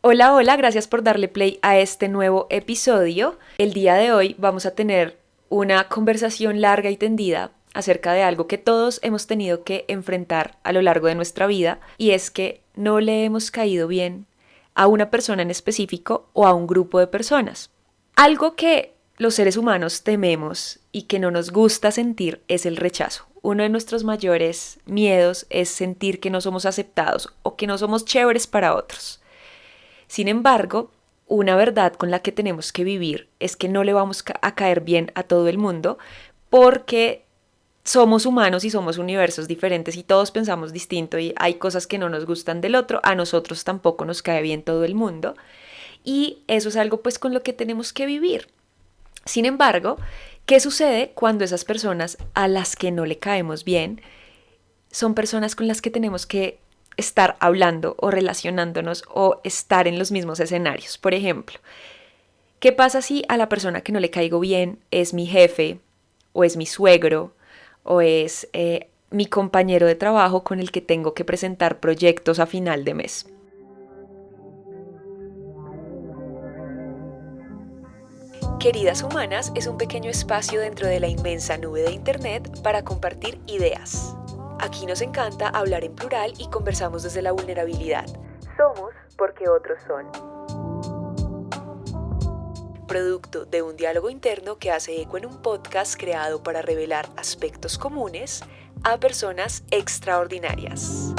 Hola, hola, gracias por darle play a este nuevo episodio. El día de hoy vamos a tener una conversación larga y tendida acerca de algo que todos hemos tenido que enfrentar a lo largo de nuestra vida, y es que no le hemos caído bien a una persona en específico o a un grupo de personas. Algo que los seres humanos tememos y que no nos gusta sentir es el rechazo. Uno de nuestros mayores miedos es sentir que no somos aceptados o que no somos chéveres para otros. Sin embargo, una verdad con la que tenemos que vivir es que no le vamos a caer bien a todo el mundo, porque somos humanos y somos universos diferentes y todos pensamos distinto y hay cosas que no nos gustan del otro, a nosotros tampoco nos cae bien todo el mundo, y eso es algo pues con lo que tenemos que vivir. Sin embargo, ¿qué sucede cuando esas personas a las que no le caemos bien son personas con las que tenemos que estar hablando o relacionándonos o estar en los mismos escenarios? Por ejemplo, ¿qué pasa si a la persona que no le caigo bien es mi jefe o es mi suegro o es mi compañero de trabajo con el que tengo que presentar proyectos a final de mes? Queridas Humanas es un pequeño espacio dentro de la inmensa nube de Internet para compartir ideas. Aquí nos encanta hablar en plural y conversamos desde la vulnerabilidad. Somos porque otros son. Producto de un diálogo interno que hace eco en un podcast creado para revelar aspectos comunes a personas extraordinarias.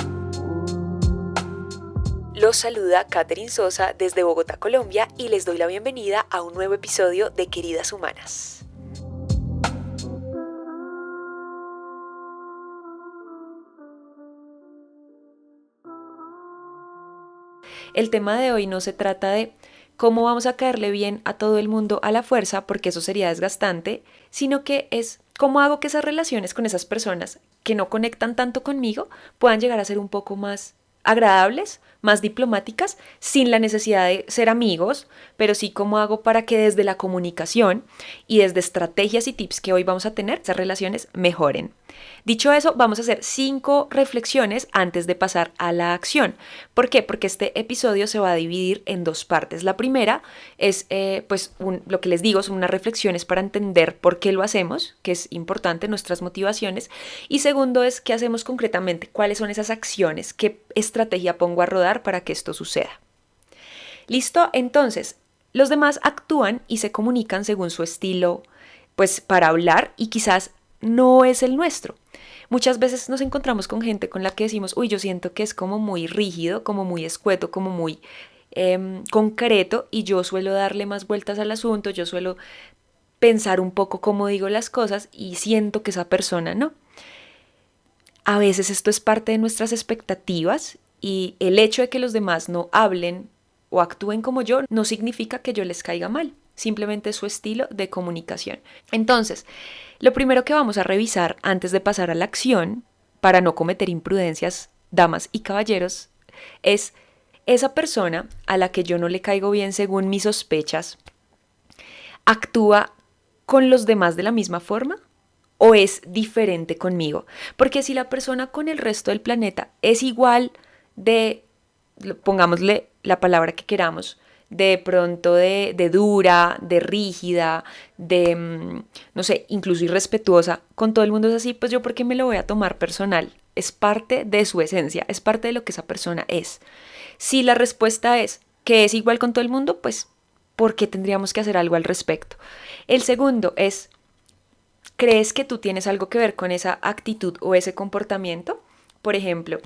Los saluda Catherine Sosa desde Bogotá, Colombia, y les doy la bienvenida a un nuevo episodio de Queridas Humanas. El tema de hoy no se trata de cómo vamos a caerle bien a todo el mundo a la fuerza, porque eso sería desgastante, sino que es cómo hago que esas relaciones con esas personas que no conectan tanto conmigo puedan llegar a ser un poco más agradables, más diplomáticas, sin la necesidad de ser amigos, pero sí cómo hago para que desde la comunicación y desde estrategias y tips que hoy vamos a tener, esas relaciones mejoren. Dicho eso, vamos a hacer 5 reflexiones antes de pasar a la acción. ¿Por qué? Porque este episodio se va a dividir en 2 partes. La primera es, lo que les digo, son unas reflexiones para entender por qué lo hacemos, que es importante, nuestras motivaciones. Y segundo es qué hacemos concretamente, cuáles son esas acciones, qué estrategia pongo a rodar para que esto suceda. ¿Listo? Entonces, los demás actúan y se comunican según su estilo, pues para hablar, y quizás no es el nuestro. Muchas veces nos encontramos con gente con la que decimos, uy, yo siento que es como muy rígido, como muy escueto, como muy concreto, y yo suelo darle más vueltas al asunto, yo suelo pensar un poco cómo digo las cosas y siento que esa persona no. A veces esto es parte de nuestras expectativas, y el hecho de que los demás no hablen o actúen como yo no significa que yo les caiga mal, simplemente es su estilo de comunicación. Entonces, lo primero que vamos a revisar antes de pasar a la acción, para no cometer imprudencias, damas y caballeros, es esa persona a la que yo no le caigo bien según mis sospechas, ¿actúa con los demás de la misma forma o es diferente conmigo? Porque si la persona con el resto del planeta es igual de, pongámosle la palabra que queramos, de pronto de dura, de rígida, de, no sé, incluso irrespetuosa, con todo el mundo es así, pues yo por qué me lo voy a tomar personal. Es parte de su esencia, es parte de lo que esa persona es. Si la respuesta es que es igual con todo el mundo, pues ¿por qué tendríamos que hacer algo al respecto? El segundo es, ¿crees que tú tienes algo que ver con esa actitud o ese comportamiento? Por ejemplo,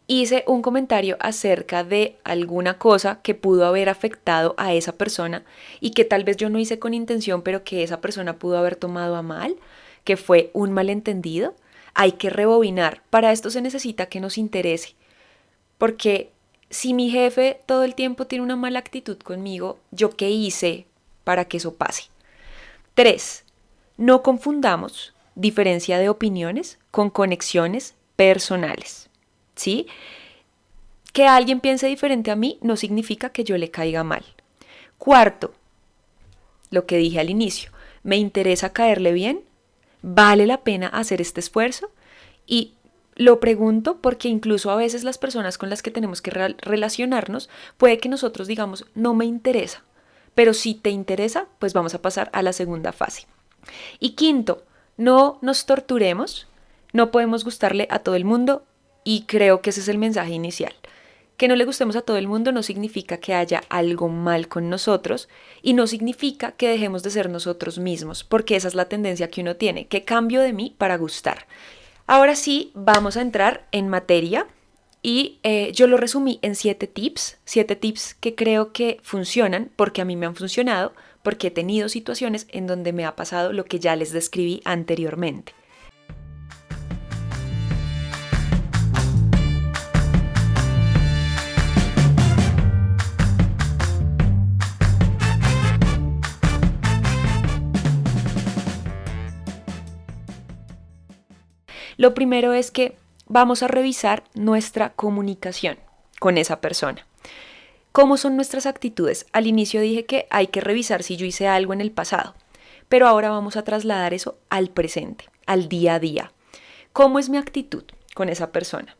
hice un comentario acerca de alguna cosa que pudo haber afectado a esa persona y que tal vez yo no hice con intención, pero que esa persona pudo haber tomado a mal, que fue un malentendido. Hay que rebobinar. Para esto se necesita que nos interese, porque si mi jefe todo el tiempo tiene una mala actitud conmigo, ¿yo qué hice para que eso pase? 3. No confundamos diferencia de opiniones con conexiones personales. ¿Sí? Que alguien piense diferente a mí no significa que yo le caiga mal. 4. Lo que dije al inicio, ¿me interesa caerle bien? ¿Vale la pena hacer este esfuerzo? Y Lo pregunto porque incluso a veces las personas con las que tenemos que relacionarnos, puede que nosotros digamos, no me interesa, pero si te interesa, pues vamos a pasar a la segunda fase. Y quinto, no nos torturemos, no podemos gustarle a todo el mundo y creo que ese es el mensaje inicial. Que no le gustemos a todo el mundo no significa que haya algo mal con nosotros y no significa que dejemos de ser nosotros mismos, porque esa es la tendencia que uno tiene, que cambio de mí para gustar. Ahora sí, vamos a entrar en materia y yo lo resumí en 7 tips que creo que funcionan porque a mí me han funcionado, porque he tenido situaciones en donde me ha pasado lo que ya les describí anteriormente. Lo primero es que vamos a revisar nuestra comunicación con esa persona. ¿Cómo son nuestras actitudes? Al inicio dije que hay que revisar si yo hice algo en el pasado, pero ahora vamos a trasladar eso al presente, al día a día. ¿Cómo es mi actitud con esa persona?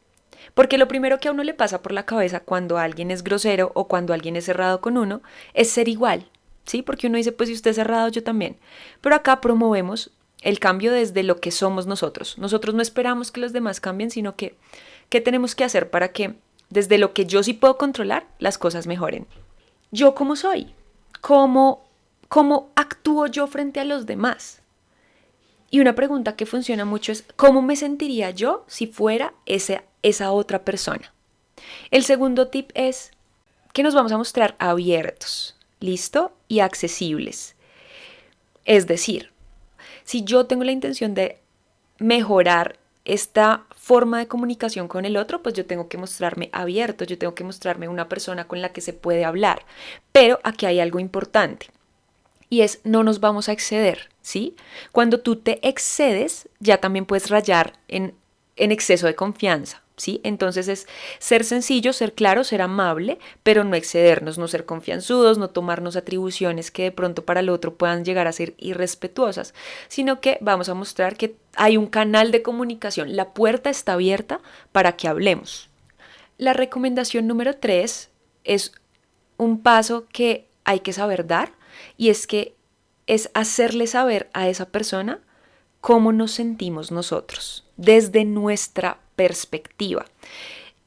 Porque lo primero que a uno le pasa por la cabeza cuando alguien es grosero o cuando alguien es cerrado con uno es ser igual, ¿sí? Porque uno dice, pues si usted es cerrado, yo también. Pero acá promovemos el cambio desde lo que somos nosotros. Nosotros no esperamos que los demás cambien, sino que ¿qué tenemos que hacer para que desde lo que yo sí puedo controlar las cosas mejoren? ¿Yo cómo soy? ¿Cómo actúo yo frente a los demás? Y una pregunta que funciona mucho es ¿cómo me sentiría yo si fuera esa otra persona? El segundo tip es que nos vamos a mostrar abiertos, ¿listo? Y accesibles. Es decir, si yo tengo la intención de mejorar esta forma de comunicación con el otro, pues yo tengo que mostrarme abierto, yo tengo que mostrarme una persona con la que se puede hablar. Pero aquí hay algo importante y es no nos vamos a exceder, ¿sí? Cuando tú te excedes, ya también puedes rayar en exceso de confianza. ¿Sí? Entonces es ser sencillo, ser claro, ser amable, pero no excedernos, no ser confianzudos, no tomarnos atribuciones que de pronto para el otro puedan llegar a ser irrespetuosas, sino que vamos a mostrar que hay un canal de comunicación, la puerta está abierta para que hablemos. La recomendación número 3 es un paso que hay que saber dar y es que es hacerle saber a esa persona cómo nos sentimos nosotros, desde nuestra perspectiva.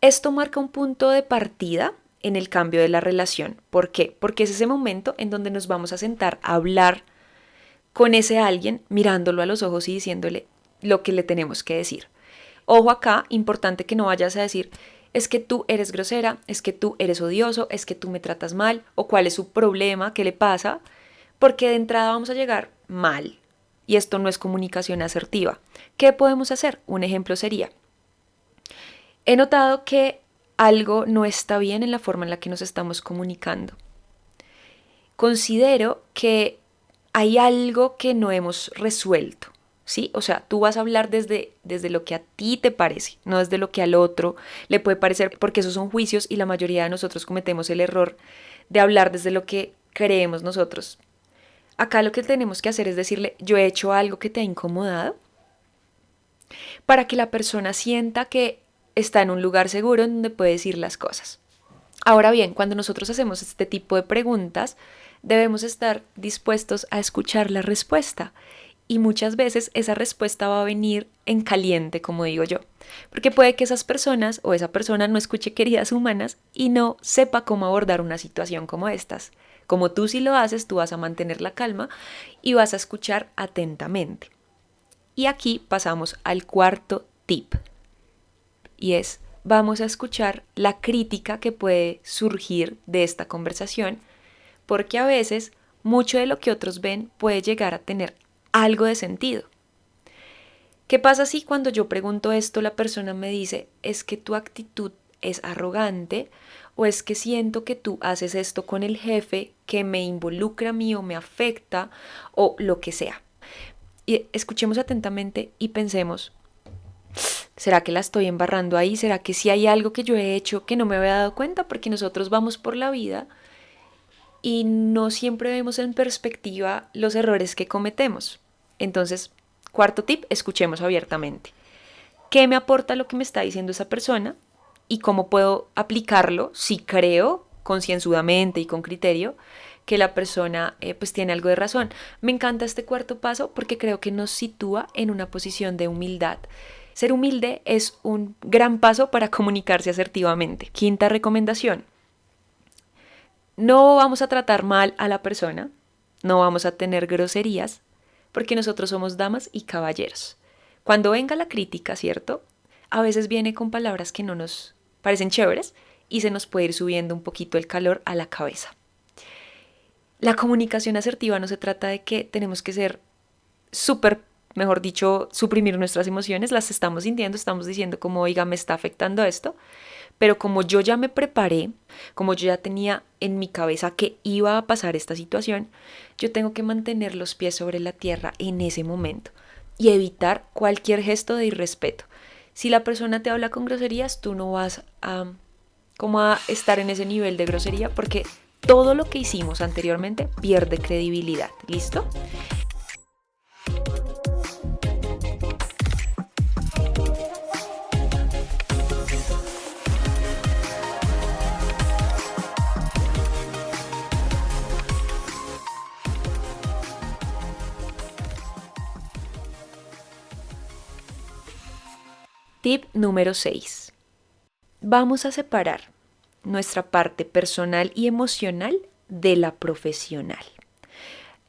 Esto marca un punto de partida en el cambio de la relación. ¿Por qué? Porque es ese momento en donde nos vamos a sentar a hablar con ese alguien, mirándolo a los ojos y diciéndole lo que le tenemos que decir. Ojo acá, importante que no vayas a decir, es que tú eres grosera, es que tú eres odioso, es que tú me tratas mal, o cuál es su problema, qué le pasa, porque de entrada vamos a llegar mal. Y esto no es comunicación asertiva. ¿Qué podemos hacer? Un ejemplo sería, he notado que algo no está bien en la forma en la que nos estamos comunicando. Considero que hay algo que no hemos resuelto, ¿sí? O sea, tú vas a hablar desde lo que a ti te parece, no desde lo que al otro le puede parecer, porque esos son juicios y la mayoría de nosotros cometemos el error de hablar desde lo que creemos nosotros. Acá lo que tenemos que hacer es decirle, yo he hecho algo que te ha incomodado, para que la persona sienta que está en un lugar seguro en donde puede decir las cosas. Ahora bien, cuando nosotros hacemos este tipo de preguntas, debemos estar dispuestos a escuchar la respuesta. Y muchas veces esa respuesta va a venir en caliente, como digo yo. Porque puede que esas personas o esa persona no escuche queridas humanas y no sepa cómo abordar una situación como estas. Como tú sí lo haces, tú vas a mantener la calma y vas a escuchar atentamente. Y aquí pasamos al cuarto tip. Y es, vamos a escuchar la crítica que puede surgir de esta conversación, porque a veces mucho de lo que otros ven puede llegar a tener algo de sentido. ¿Qué pasa si cuando yo pregunto esto la persona me dice, es que tu actitud es arrogante o es que siento que tú haces esto con el jefe que me involucra a mí o me afecta o lo que sea? Y escuchemos atentamente y pensemos, ¿será que la estoy embarrando ahí? ¿Será que sí hay algo que yo he hecho que no me había dado cuenta? Porque nosotros vamos por la vida y no siempre vemos en perspectiva los errores que cometemos. Entonces, cuarto tip, escuchemos abiertamente. qué me aporta lo que me está diciendo esa persona y cómo puedo aplicarlo si creo concienzudamente y con criterio que la persona pues tiene algo de razón. Me encanta este cuarto paso porque creo que nos sitúa en una posición de humildad. Ser humilde es un gran paso para comunicarse asertivamente. Quinta recomendación: no vamos a tratar mal a la persona, no vamos a tener groserías, porque nosotros somos damas y caballeros. Cuando venga la crítica, ¿cierto? A veces viene con palabras que no nos parecen chéveres y se nos puede ir subiendo un poquito el calor a la cabeza. La comunicación asertiva no se trata de que tenemos que ser súper, mejor dicho, suprimir nuestras emociones, las estamos sintiendo, estamos diciendo como, oiga, me está afectando esto, pero como yo ya me preparé, como yo ya tenía en mi cabeza que iba a pasar esta situación, yo tengo que mantener los pies sobre la tierra en ese momento y evitar cualquier gesto de irrespeto. Si la persona te habla con groserías, tú no vas a estar en ese nivel de grosería porque todo lo que hicimos anteriormente pierde credibilidad. ¿Listo? Tip número 6. Vamos a separar nuestra parte personal y emocional de la profesional,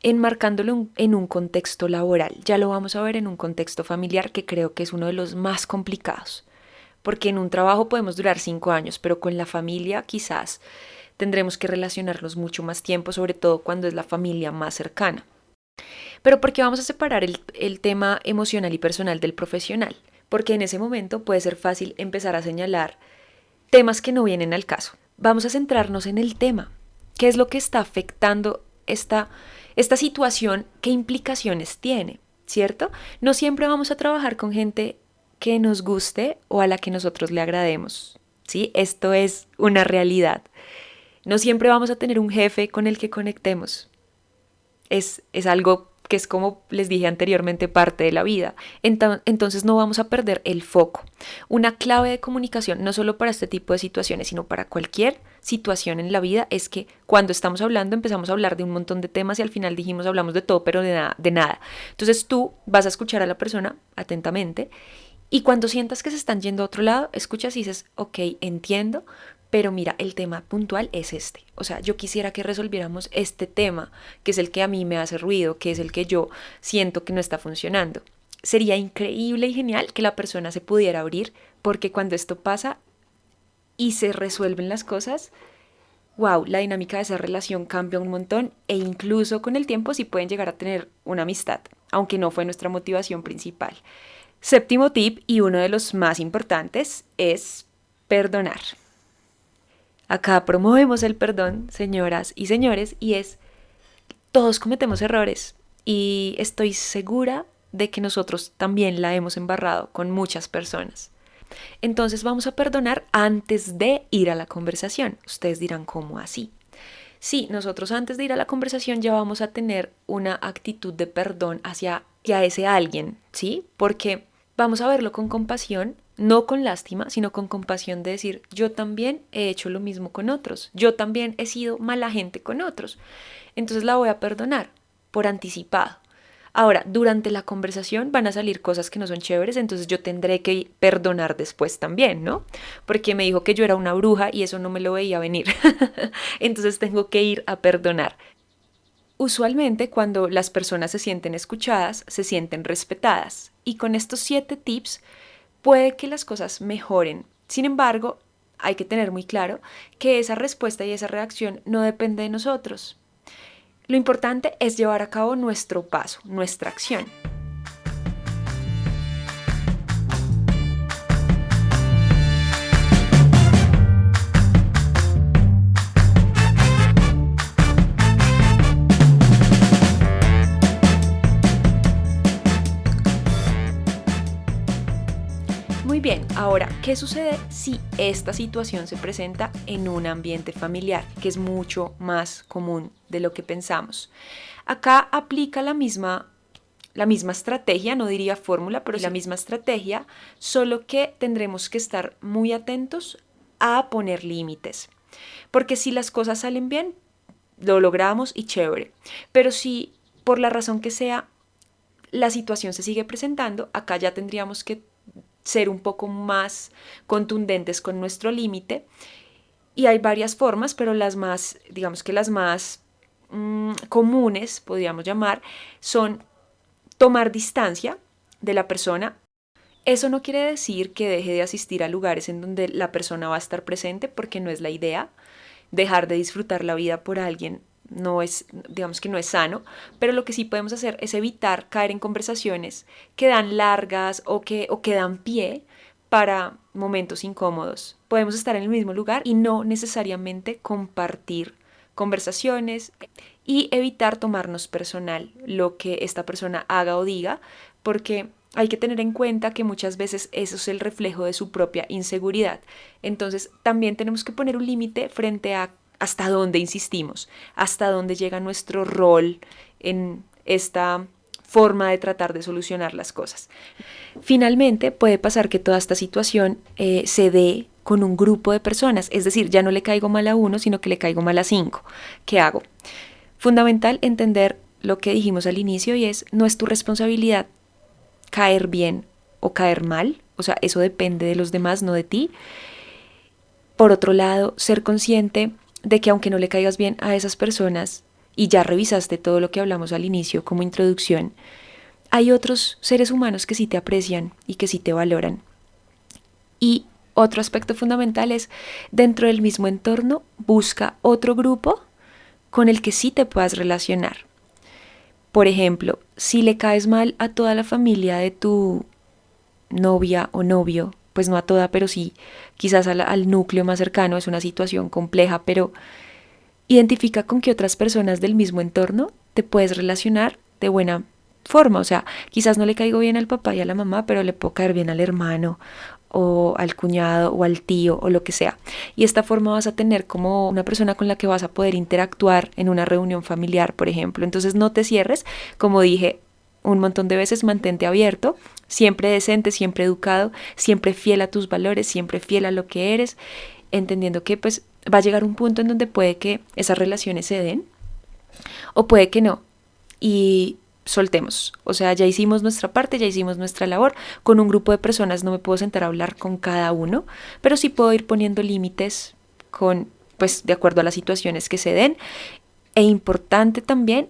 enmarcándolo en un contexto laboral. Ya lo vamos a ver en un contexto familiar, que creo que es uno de los más complicados, porque en un trabajo podemos durar 5 años, pero con la familia quizás tendremos que relacionarnos mucho más tiempo, sobre todo cuando es la familia más cercana. Pero ¿por qué vamos a separar el tema emocional y personal del profesional? Porque en ese momento puede ser fácil empezar a señalar temas que no vienen al caso. Vamos a centrarnos en el tema. ¿Qué es lo que está afectando esta situación? ¿Qué implicaciones tiene? ¿Cierto? No siempre vamos a trabajar con gente que nos guste o a la que nosotros le agrademos. ¿Sí? Esto es una realidad. No siempre vamos a tener un jefe con el que conectemos. Es algo que es, como les dije anteriormente, parte de la vida. Entonces no vamos a perder el foco. Una clave de comunicación, no solo para este tipo de situaciones, sino para cualquier situación en la vida, es que cuando estamos hablando empezamos a hablar de un montón de temas y al final dijimos hablamos de todo pero de nada. Entonces tú vas a escuchar a la persona atentamente y cuando sientas que se están yendo a otro lado, escuchas y dices, ok, entiendo, pero mira, el tema puntual es este. O sea, yo quisiera que resolviéramos este tema, que es el que a mí me hace ruido, que es el que yo siento que no está funcionando. Sería increíble y genial que la persona se pudiera abrir, porque cuando esto pasa y se resuelven las cosas, wow, la dinámica de esa relación cambia un montón e incluso con el tiempo sí pueden llegar a tener una amistad, aunque no fue nuestra motivación principal. Séptimo tip, y uno de los más importantes, es perdonar. Acá promovemos el perdón, señoras y señores, y todos cometemos errores y estoy segura de que nosotros también la hemos embarrado con muchas personas. Entonces vamos a perdonar antes de ir a la conversación. Ustedes dirán, ¿cómo así? Sí, nosotros antes de ir a la conversación ya vamos a tener una actitud de perdón hacia ese alguien, ¿sí? Porque vamos a verlo con compasión, no con lástima, sino con compasión de decir, yo también he hecho lo mismo con otros, yo también he sido mala gente con otros, entonces la voy a perdonar por anticipado. Ahora, durante la conversación van a salir cosas que no son chéveres, entonces yo tendré que perdonar después también, ¿no? Porque me dijo que yo era una bruja y eso no me lo veía venir. Entonces tengo que ir a perdonar. Usualmente cuando las personas se sienten escuchadas, se sienten respetadas. Y con estos 7 tips puede que las cosas mejoren. Sin embargo, hay que tener muy claro que esa respuesta y esa reacción no depende de nosotros. Lo importante es llevar a cabo nuestro paso, nuestra acción. Muy bien, ahora, ¿qué sucede si esta situación se presenta en un ambiente familiar, que es mucho más común de lo que pensamos? Acá aplica la misma la misma estrategia, no diría fórmula, pero sí la misma estrategia, solo que tendremos que estar muy atentos a poner límites. Porque si las cosas salen bien, lo logramos y chévere. Pero si por la razón que sea la situación se sigue presentando, acá ya tendríamos que ser un poco más contundentes con nuestro límite. Y hay varias formas, pero las más, digamos que las más comunes, podríamos llamar, son tomar distancia de la persona. Eso no quiere decir que deje de asistir a lugares en donde la persona va a estar presente, porque no es la idea. Dejar de disfrutar la vida por alguien no es, digamos que no es sano, pero lo que sí podemos hacer es evitar caer en conversaciones que dan largas o que dan pie para momentos incómodos. Podemos estar en el mismo lugar y no necesariamente compartir conversaciones y evitar tomarnos personal lo que esta persona haga o diga, porque hay que tener en cuenta que muchas veces eso es el reflejo de su propia inseguridad. Entonces también tenemos que poner un límite frente a hasta dónde insistimos, hasta dónde llega nuestro rol en esta forma de tratar de solucionar las cosas. Finalmente, puede pasar que toda esta situación se dé con un grupo de personas, es decir, ya no le caigo mal a uno, sino que le caigo mal a 5. ¿Qué hago? Fundamental entender lo que dijimos al inicio y es, no es tu responsabilidad caer bien o caer mal, o sea, eso depende de los demás, no de ti. Por otro lado, ser consciente de que aunque no le caigas bien a esas personas y ya revisaste todo lo que hablamos al inicio como introducción, hay otros seres humanos que sí te aprecian y que sí te valoran. Y otro aspecto fundamental es, dentro del mismo entorno, busca otro grupo con el que sí te puedas relacionar. Por ejemplo, si le caes mal a toda la familia de tu novia o novio, pues no a toda, pero sí quizás al núcleo más cercano, es una situación compleja, pero identifica con qué otras personas del mismo entorno te puedes relacionar de buena forma. O sea, quizás no le caigo bien al papá y a la mamá, pero le puedo caer bien al hermano o al cuñado o al tío o lo que sea. Y de esta forma vas a tener como una persona con la que vas a poder interactuar en una reunión familiar, por ejemplo. Entonces no te cierres, como dije un montón de veces, mantente abierto, siempre decente, siempre educado, siempre fiel a tus valores, siempre fiel a lo que eres, entendiendo que pues va a llegar un punto en donde puede que esas relaciones se den o puede que no. Y soltemos, o sea, ya hicimos nuestra parte, ya hicimos nuestra labor. Con un grupo de personas no me puedo sentar a hablar con cada uno, pero sí puedo ir poniendo límites pues de acuerdo a las situaciones que se den. E importante también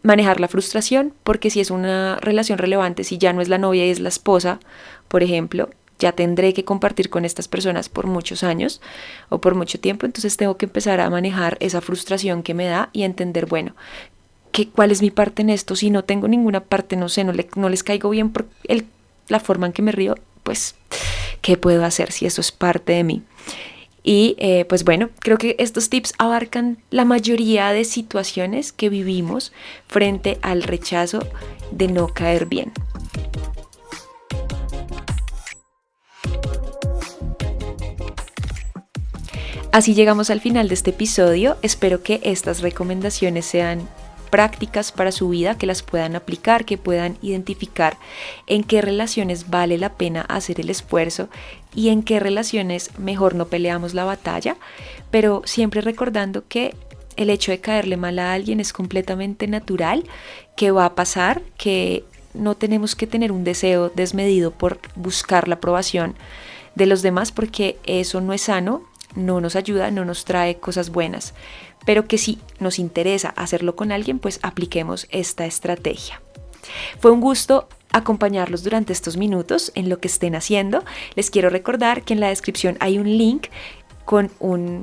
manejar la frustración, porque si es una relación relevante, si ya no es la novia y es la esposa, por ejemplo, ya tendré que compartir con estas personas por muchos años o por mucho tiempo, entonces tengo que empezar a manejar esa frustración que me da y entender, bueno, ¿cuál es mi parte en esto? Si no tengo ninguna parte, no sé, no les caigo bien por la forma en que me río, pues, ¿qué puedo hacer si eso es parte de mí? Y pues bueno, creo que estos tips abarcan la mayoría de situaciones que vivimos frente al rechazo de no caer bien. Así llegamos al final de este episodio. Espero que estas recomendaciones sean prácticas para su vida, que las puedan aplicar, que puedan identificar en qué relaciones vale la pena hacer el esfuerzo y en qué relaciones mejor no peleamos la batalla, pero siempre recordando que el hecho de caerle mal a alguien es completamente natural, que va a pasar, que no tenemos que tener un deseo desmedido por buscar la aprobación de los demás, porque eso no es sano, no nos ayuda, no nos trae cosas buenas, pero que si nos interesa hacerlo con alguien, pues apliquemos esta estrategia. Fue un gusto acompañarlos durante estos minutos en lo que estén haciendo. Les quiero recordar que en la descripción hay un link con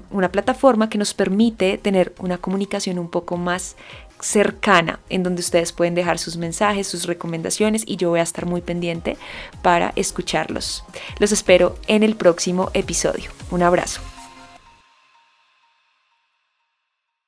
una plataforma que nos permite tener una comunicación un poco más cercana, en donde ustedes pueden dejar sus mensajes, sus recomendaciones, y yo voy a estar muy pendiente para escucharlos. Los espero en el próximo episodio. Un abrazo.